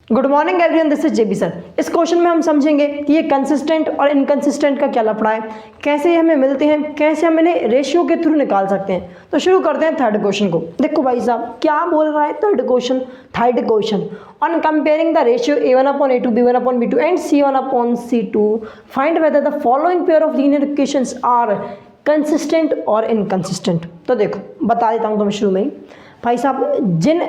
Good morning everyone, this is JB sir. इस question में हम समझेंगे कि ये कंसिस्टेंट और इनकंसिस्टेंट का क्या लफड़ा है, कैसे ये हमें मिलते हैं, कैसे हम इन्हें रेशियो के थ्रू निकाल सकते हैं। तो शुरू करते हैं थर्ड क्वेश्चन को। देखो भाई साहब क्या बोल रहा है third question on comparing the ratio a1/a2 b1/b2 and c1/c2 find whether the following pair of linear equations are consistent और इनकंसिस्टेंट। तो देखो बता देता हूँ तुम्हें शुरू में ही भाई साहब, जिन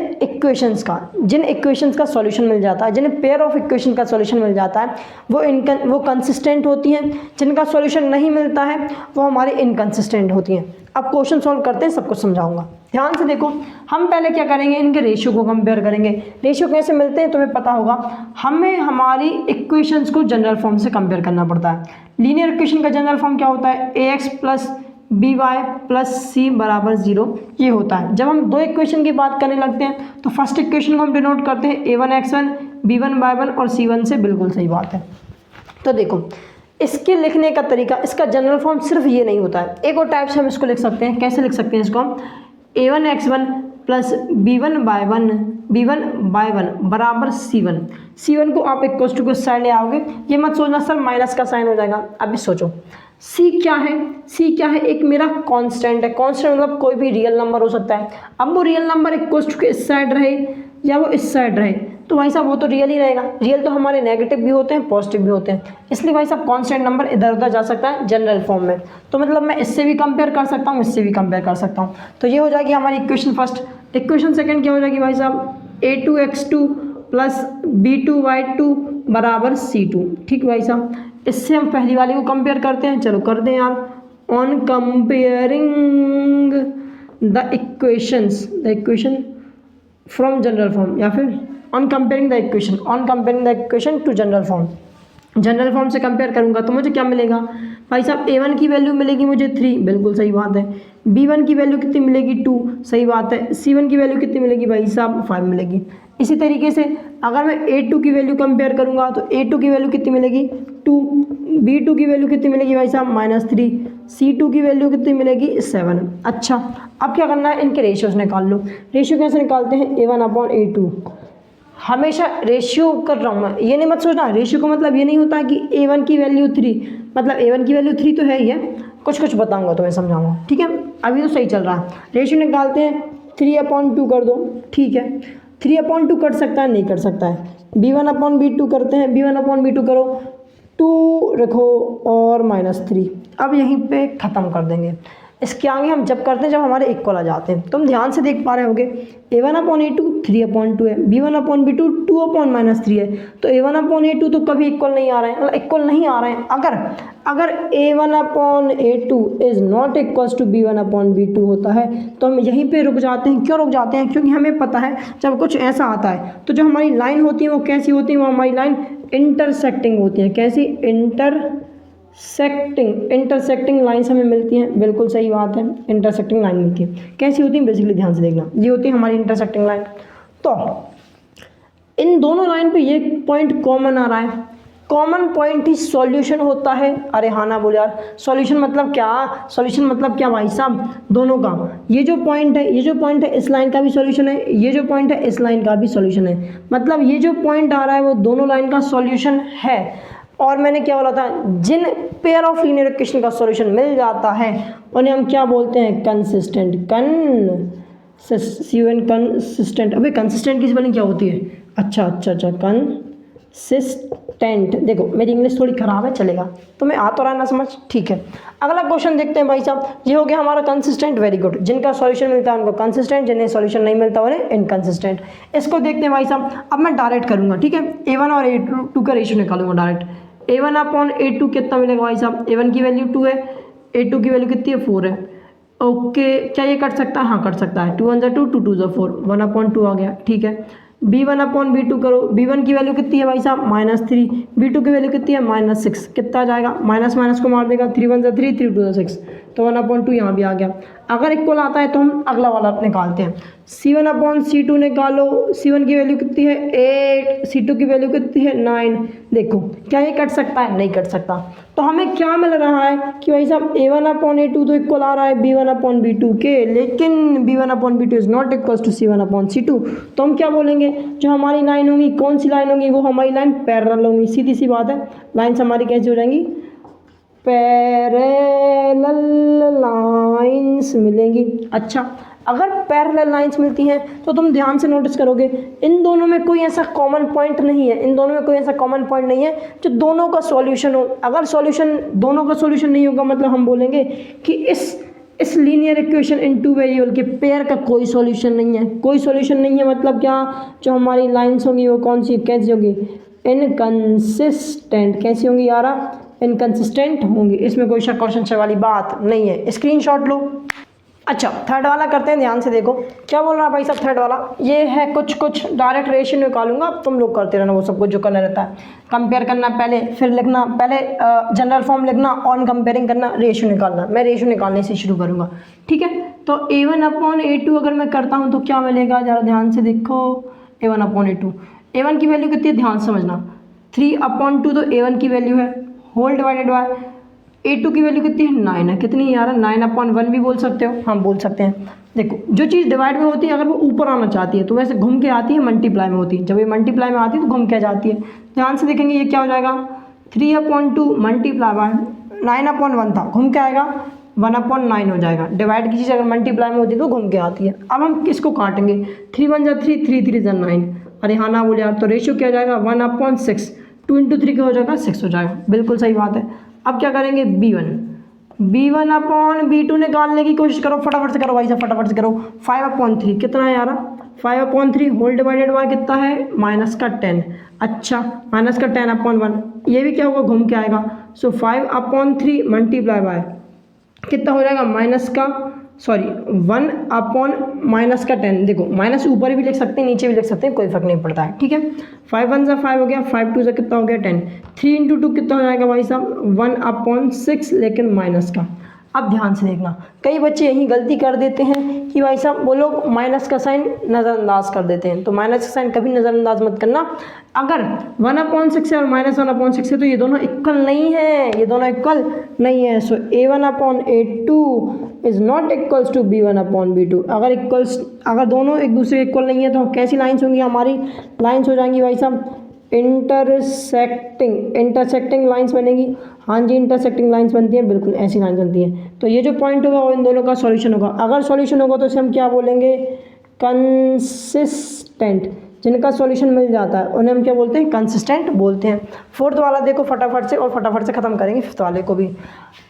इक्वेशंस का सॉल्यूशन मिल जाता है, जिन पेयर ऑफ इक्वेशन का सॉल्यूशन मिल जाता है वो कंसिस्टेंट होती हैं। जिनका सॉल्यूशन नहीं मिलता है वो हमारी इनकंसिस्टेंट होती हैं। अब क्वेश्चन सॉल्व करते हैं, सब कुछ समझाऊंगा। ध्यान से देखो, हम पहले क्या करेंगे, इनके रेशियो को कंपेयर करेंगे। रेशियो कैसे मिलते हैं तुम्हें पता होगा, हमें हमारी इक्वेशंस को जनरल फॉर्म से कंपेयर करना पड़ता है। लीनियर इक्वेशन का जनरल फॉर्म क्या होता है, ax plus B Y plus C बराबर 0 ये होता है। जब हम दो इक्वेशन की बात करने लगते हैं तो फर्स्ट इक्वेशन को हम डिनोट करते हैं a1x1 b1y1 और c1 से। बिल्कुल सही बात है। तो देखो इसके लिखने का तरीका, इसका जनरल फॉर्म सिर्फ ये नहीं होता है, एक और टाइप से हम इसको लिख सकते हैं। कैसे लिख सकते हैं इसको हम, a1x1 प्लस b1y1 बराबर c1 को आप इक्वल टू के साइड ले आओगे। ये मत सोचना सर माइनस का साइन हो जाएगा। अभी सोचो c क्या है, एक मेरा कांस्टेंट है। कांस्टेंट मतलब कोई भी रियल नंबर हो सकता है। अब वो रियल नंबर इक्वल टू के इस साइड रहे या वो इस साइड रहे तो भाई साहब वो तो रियल ही रहेगा। रियल तो हमारे नेगेटिव भी होते हैं, पॉजिटिव भी होते हैं, इसलिए भाई साहब कांस्टेंट नंबर इधर उधर जा सकता है जनरल फॉर्म में। तो मतलब मैं इससे भी कंपेयर कर सकता हूँ, इससे भी कंपेयर कर सकता हूँ। तो ये हो जाएगी हमारी इक्वेशन फर्स्ट। इक्वेशन सेकंड क्या हो जाएगी भाई साहब, a2x2 प्लस b2y2 बराबर c2। ठीक भाई साहब, इससे हम पहली वाली को कंपेयर करते हैं। चलो कर दें यार। On comparing the equation from general form, या फिर on comparing the equation two general form. General form से कंपेयर करूंगा तो मुझे क्या मिलेगा भाई साहब, a1 की वैल्यू मिलेगी मुझे 3, बिल्कुल सही बात है। b1 की वैल्यू कितनी मिलेगी 2, सही बात है। c1 की वैल्यू कितनी मिलेगी भाई साहब 5 मिलेगी। इसी तरीके से अगर मैं a2 की वैल्यू कंपेयर करूंगा तो a2 की वैल्यू कितनी मिलेगी 2, b2 की वैल्यू कितनी मिलेगी भाई साहब -3, c2 की वैल्यू कितनी मिलेगी 7। अच्छा अब क्या करना है, इनके रेशियोज निकाल लो। रेशियो कैसे निकालते हैं, a1/a2। हमेशा रेशियो कर रहा हूँ मैं, ये नहीं मत सोचना रेशियो का मतलब ये नहीं होता कि a1 की वैल्यू 3, मतलब a1 की वैल्यू 3 तो है ही है, कुछ बताऊंगा तो मैं समझाऊंगा। ठीक है, अभी तो सही चल रहा है। रेशियो निकालते हैं, 3/2 कर दो। ठीक है, 3/2 कर सकता है, नहीं कर सकता है। b1/b2 करते हैं, b1/b2 करो, 2 रखो और -3। अब यहीं पे ख़त्म कर देंगे। इसके आगे हम जब करते हैं जब हमारे इक्वल आ जाते हैं। तुम ध्यान से देख पा रहे होगे, a1/a2 3/2 है, b1/b2 2/-3 है। तो a1/a2 तो कभी इक्वल नहीं आ रहे हैं, मतलब इक्वल नहीं आ रहे हैं। अगर a1/a2 is not equals to b1/b2 होता है तो हम यहीं पे रुक जाते हैं। क्यों रुक जाते हैं, क्योंकि हमें पता है जब कुछ ऐसा आता है तो जो हमारी लाइन होती है वो कैसी होती है, वो हमारी लाइन इंटरसेक्टिंग होती है। कैसी, इंटरसेक्टिंग लाइन्स हमें मिलती हैं। बिल्कुल सही बात है, इंटरसेक्टिंग लाइन मिलती है। कैसी होती है, बेसिकली ध्यान से देखना, ये होती है हमारी इंटरसेक्टिंग लाइन। तो इन दोनों लाइन पे ये पॉइंट कॉमन आ रहा है, कॉमन पॉइंट ही सॉल्यूशन होता है। अरे हाँ ना बोल यार, सॉल्यूशन मतलब क्या भाई साहब, दोनों का। ये जो पॉइंट है इस लाइन का भी सॉल्यूशन है, ये जो पॉइंट है इस लाइन का भी सॉल्यूशन है। मतलब ये जो पॉइंट आ रहा है वो दोनों लाइन का सॉल्यूशन है। और मैंने क्या बोला था, जिन पेयर ऑफ लीनियर इक्वेशन का सॉल्यूशन मिल जाता है उन्हें हम क्या बोलते हैं, कंसिस्टेंट। कंसिस्टेंट। अबे कंसिस्टेंट की स्पेलिंग क्या होती है, अच्छा कंसिस्टेंट। देखो मेरी इंग्लिश थोड़ी ख़राब है, चलेगा, तुम्हें आ तो रहा ना समझ। ठीक है, अगला क्वेश्चन देखते हैं भाई साहब। ये हो गया हमारा कंसिस्टेंट, वेरी गुड। जिनका सॉल्यूशन मिलता है उनको कंसिस्टेंट, जिन्हें सॉल्यूशन नहीं मिलता उन्हें इनकंसिस्टेंट। इसको देखते हैं भाई साहब। अब मैं डायरेक्ट करूँगा, ठीक है, a1 और a2 का रेशियो निकालूंगा डायरेक्ट। a1/a2 कितना मिलेगा भाई साहब, a1 की वैल्यू 2 है, a2 की वैल्यू कितनी है 4 है। ओके, क्या ये कट सकता है, हाँ कट सकता है। 2 1 2 2 2 4 1/2 आ गया। ठीक है, b1/b2 करो, b1 की वैल्यू कितनी है भाई साहब -3, b2 की वैल्यू कितनी है -6। कितना आ जाएगा, माइनस को मार देगा, 3 1 3 3 2 6, तो 1/2 यहाँ भी आ गया। अगर इक्वल आता है तो हम अगला वाला निकालते हैं। C1/C2 निकालो, C1 की वैल्यू कितनी है 8, C2 की वैल्यू कितनी है 9। देखो क्या ये कट सकता है? नहीं कट सकता। तो हमें क्या मिल रहा है कि भाई साहब A1/A2 तो इक्वल आ रहा है B1/B2 के, लेकिन B1/B2 is not equal to C1/C2। तो हम क्या बोलेंगे, जो हमारी लाइन होंगी, कौन सी लाइन होंगी, वो हमारी लाइन पैरेलल होंगी। सीधी सी बात है, लाइन्स हमारी कैसी हो जाएंगी, पैरेलल लाइंस मिलेंगी। अच्छा, अगर पैरेलल लाइंस मिलती हैं तो तुम ध्यान से नोटिस करोगे इन दोनों में कोई ऐसा कॉमन पॉइंट नहीं है, इन दोनों में कोई ऐसा कॉमन पॉइंट नहीं है जो दोनों का सॉल्यूशन हो। अगर सॉल्यूशन दोनों का सॉल्यूशन नहीं होगा, मतलब हम बोलेंगे कि इस linear equation in two variable के पेयर का कोई सॉल्यूशन नहीं है। कोई सॉल्यूशन नहीं है मतलब क्या, जो हमारी लाइंस होंगी वो कौन सी, कैसी होगी, इनकंसिस्टेंट। कैसी होंगी यारा, इनकंसिस्टेंट होंगी। इसमें कोई शक और संशय वाली बात नहीं है। स्क्रीनशॉट लो। अच्छा, थर्ड वाला करते हैं, ध्यान से देखो क्या बोल रहा है भाई साहब। थर्ड वाला ये है कुछ डायरेक्ट रेशियो निकालूंगा, तुम लोग करते रहना वो सब कुछ जो करना रहता है। कंपेयर करना पहले, फिर लिखना, पहले जनरल फॉर्म लिखना, ऑन कंपेयरिंग करना, रेशियो निकालना। मैं रेशियो निकालने से शुरू करूँगा, ठीक है। तो A1/A2 अगर मैं करता हूँ तो क्या मिलेगा, ज़रा ध्यान से देखो। A1/A2, A1 की वैल्यू कितनी है, ध्यान से समझना, 3/2 तो A1 की वैल्यू है, होल डिवाइडेड बाय A2 की वैल्यू कितनी है 9 है। कितनी है यार, 9/1 भी बोल सकते हो, हम बोल सकते हैं। देखो जो चीज़ डिवाइड में होती है अगर वो ऊपर आना चाहती है तो वैसे घूम के आती है, मल्टीप्लाई में होती है। जब ये मल्टीप्लाई में आती है तो घूम के जाती है। ध्यान से देखेंगे ये क्या हो जाएगा, 3/2 मल्टीप्लाई बाय 9/1 था, घूम के आएगा 1/9 हो जाएगा। डिवाइड की चीज़ अगर मल्टीप्लाई में होती है तो घूम के आती है। अब हम किसको काटेंगे, 3 1 3, 3 3 9। अरे हाँ ना बोले यार, तो रेशियो क्या जाएगा 1/6, 2 × 3 क्या हो जाएगा 6 हो जाएगा। बिल्कुल सही बात है। अब क्या करेंगे, B1/B2 निकालने की कोशिश करो, फटाफट से करो भाई साहब, फटाफट से करो। 5/3 कितना है यार, 5/3 होल डिवाइडेड बाय कितना है -10। अच्छा, -10/1, ये भी क्या होगा, घूम के आएगा। सो 5/3 मल्टीप्लाई बाय कितना हो जाएगा, 1/-10। देखो माइनस ऊपर भी लिख सकते हैं, नीचे भी लिख सकते हैं, कोई फर्क नहीं पड़ता है, ठीक है। 5 1 5 हो गया, 5 2 कितना हो गया 10। 3 × 2 कितना हो जाएगा भाई साहब 1/6, लेकिन माइनस का। अब ध्यान से देखना, कई बच्चे यही गलती कर देते हैं कि भाई साहब वो लोग माइनस का साइन नज़रअंदाज कर देते हैं। तो माइनस का साइन कभी नज़रअंदाज मत करना। अगर 1/6 है और -1/6 है तो ये दोनों इक्वल नहीं है, ये दोनों इक्वल नहीं है। So A1/A2 is not equals to B1/B2। अगर दोनों एक दूसरे इक्वल नहीं है तो कैसी लाइन्स होंगी, हमारी लाइन्स हो जाएंगी भाई साहब इंटरसेक्टिंग लाइंस बनेगी। हाँ जी, इंटरसेक्टिंग लाइंस बनती हैं, बिल्कुल ऐसी लाइंस बनती हैं। तो ये जो पॉइंट होगा वो इन दोनों का सॉल्यूशन होगा। अगर सॉल्यूशन होगा तो इसे हम क्या बोलेंगे, कंसिस्टेंट। जिनका सॉल्यूशन मिल जाता है उन्हें हम क्या बोलते हैं, कंसिस्टेंट बोलते हैं। फोर्थ वाला देखो फटाफट से, और फटाफट से ख़त्म करेंगे फिफ्थ वाले को भी।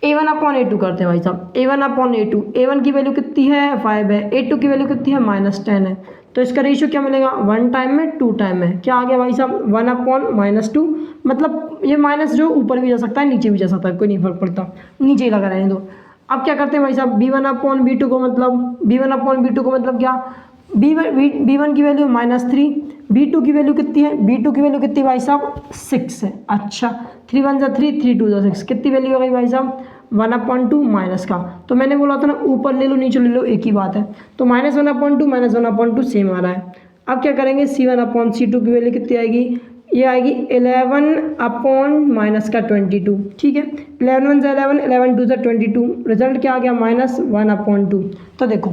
A1/A2 करते हैं भाई साहब। A1/A2, A1 की वैल्यू कितनी है 5 है, A2 की वैल्यू कितनी है -10 है। तो इसका रेशियो क्या मिलेगा, 1 टाइम में 2 टाइम में। क्या आ गया भाई साहब 1/-2, मतलब ये माइनस जो ऊपर भी जा सकता है नीचे भी जा सकता है, कोई नहीं फर्क पड़ता, नीचे ही लगा रहने दो। अब क्या करते हैं भाई साहब, B1/B2 को मतलब क्या, B1 की वैल्यू -3, B2 की वैल्यू कितनी है, B2 की वैल्यू कितनी भाई साहब 6 है। अच्छा, 3 1 3, 3 2 6, कितनी वैल्यू हो गई भाई साहब 1/2 माइनस का। तो मैंने बोला था ना ऊपर ले लो नीचे ले लो एक ही बात है। तो -1/2 सेम आ रहा है। अब क्या करेंगे, C1/C2 की वैल्यू कितनी आएगी, ये आएगी 11/-22। ठीक है, 11 1 11, 11 2 22, रिजल्ट क्या आ गया -1/2। तो देखो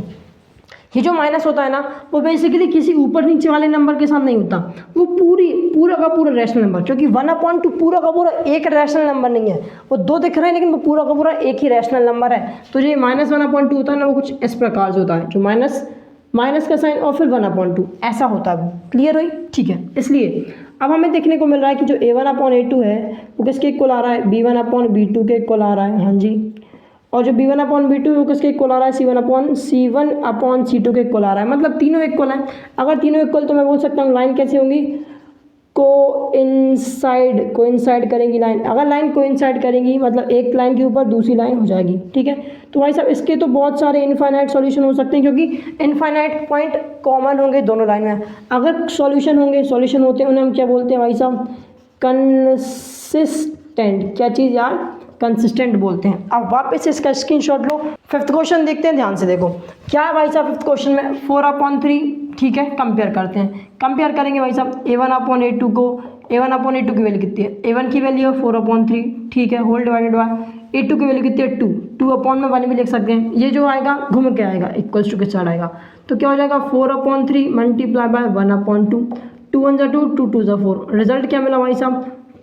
ये जो माइनस होता है ना वो बेसिकली किसी ऊपर नीचे वाले नंबर के साथ नहीं होता, वो पूरा का पूरा रैशनल नंबर, क्योंकि 1/2 पूरा का पूरा एक रैशनल नंबर नहीं है, वो दो दिख रहे हैं लेकिन वो पूरा का पूरा एक ही रैशनल नंबर है। तो जो -1/2 होता है ना वो कुछ इस प्रकार से होता है, जो माइनस का साइन और फिर 1/2 ऐसा होता है। क्लियर हुई, ठीक है। इसलिए अब हमें देखने को मिल रहा है कि जो A1/A2 है वो किसके इक्वल आ रहा है, B1/B2 के इक्वल आ रहा है। हाँ जी, और जो B1/B2 है वो किसके इक्वल आ रहा है, C1/C2 के इक्वल आ रहा है। मतलब तीनों इक्वल हैं। अगर तीनों इक्वल तो मैं बोल सकता हूँ लाइन कैसी होंगी, कोइंसाइड करेंगी लाइन। अगर लाइन कोइंसाइड करेंगी मतलब एक लाइन के ऊपर दूसरी लाइन हो जाएगी। ठीक है, तो भाई साहब इसके तो बहुत सारे इनफाइनाइट सॉल्यूशन हो सकते हैं, क्योंकि इनफाइनाइट पॉइंट कॉमन होंगे दोनों लाइन में। अगर सॉल्यूशन होते हैं उन्हें हम क्या बोलते हैं भाई साहब, कंसिस्टेंट। क्या चीज़ यार, कंसिस्टेंट बोलते हैं। अब वापस से इसका स्क्रीनशॉट लो। फिफ्थ क्वेश्चन देखते हैं, ध्यान से देखो क्या है भाई साहब। फिफ्थ क्वेश्चन में 4/3, ठीक है, कंपेयर करते हैं। कंपेयर करेंगे भाई साहब A1/A2 को। A1/A2 की वैल्यू कितनी है, A1 की वैल्यू है 4/3, ठीक है, होल डिवाइडेड बाय A2 की वैल्यू कितनी है 2, 2/1 भी लिख सकते हैं। ये जो आएगा घूम के आएगा, इक्वल्स टू के साइड आएगा, तो क्या हो जाएगा 4/3 मल्टीप्लाई बाय 1/2, 2 1 2, 2 2 4। रिजल्ट क्या मिला भाई साहब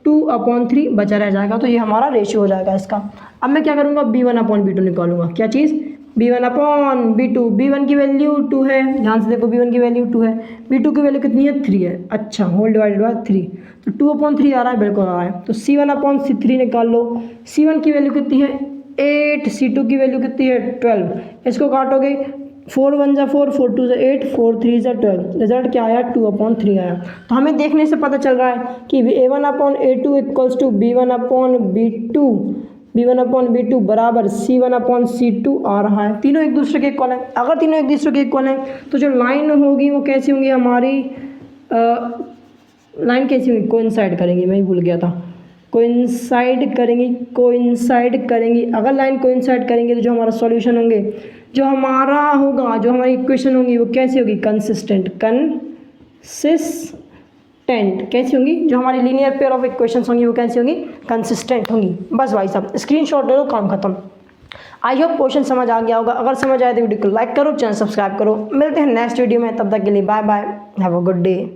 2/3 बचा रह जाएगा, तो ये हमारा रेशियो हो जाएगा इसका। अब मैं क्या करूँगा B1/B2 निकालूंगा। क्या चीज़, B1/B2। B1 की वैल्यू 2 है, ध्यान से देखो B1 की वैल्यू 2 है, B2 की वैल्यू कितनी है 3 है। अच्छा, होल डिवाइडेड बाय 3, तो 2/3 आ रहा है, बिल्कुल आ रहा है। तो C1/3 निकाल लो। C1 की वैल्यू कितनी है 8, C2 की वैल्यू कितनी है 12। इसको काटोगे 4 1 4, 4 2 8, 4 3 12। रिजल्ट क्या आया 2/3 आया। तो हमें देखने से पता चल रहा है कि A1/A2 equals to B1/B2, B1/B2 बराबर C1/C2 आ रहा है। तीनों एक दूसरे के इक्वल है। अगर तीनों एक दूसरे के इक्वल हैं तो जो लाइन होगी वो कैसी होंगी हमारी, लाइन कैसी होगी, कोइंसाइड करेंगी, मैं ही भूल गया था, कोइंसाइड करेंगी। अगर लाइन कोइंसाइड करेंगे तो जो हमारा सॉल्यूशन होंगे, जो हमारा होगा, जो हमारी इक्वेशन होगी वो कैसी होगी, कंसिस्टेंट कैसी होंगी, जो हमारी लीनियर पेयर ऑफ इक्वेशंस होंगी वो कैसी होंगी, कंसिस्टेंट होंगी। बस भाई साहब स्क्रीनशॉट ले लो, काम खत्म। आई होप क्वेश्चन समझ आ गया होगा। अगर समझ आए तो वीडियो को लाइक करो, चैनल सब्सक्राइब करो। मिलते हैं नेक्स्ट वीडियो में, तब तक के लिए bye bye, have a good day.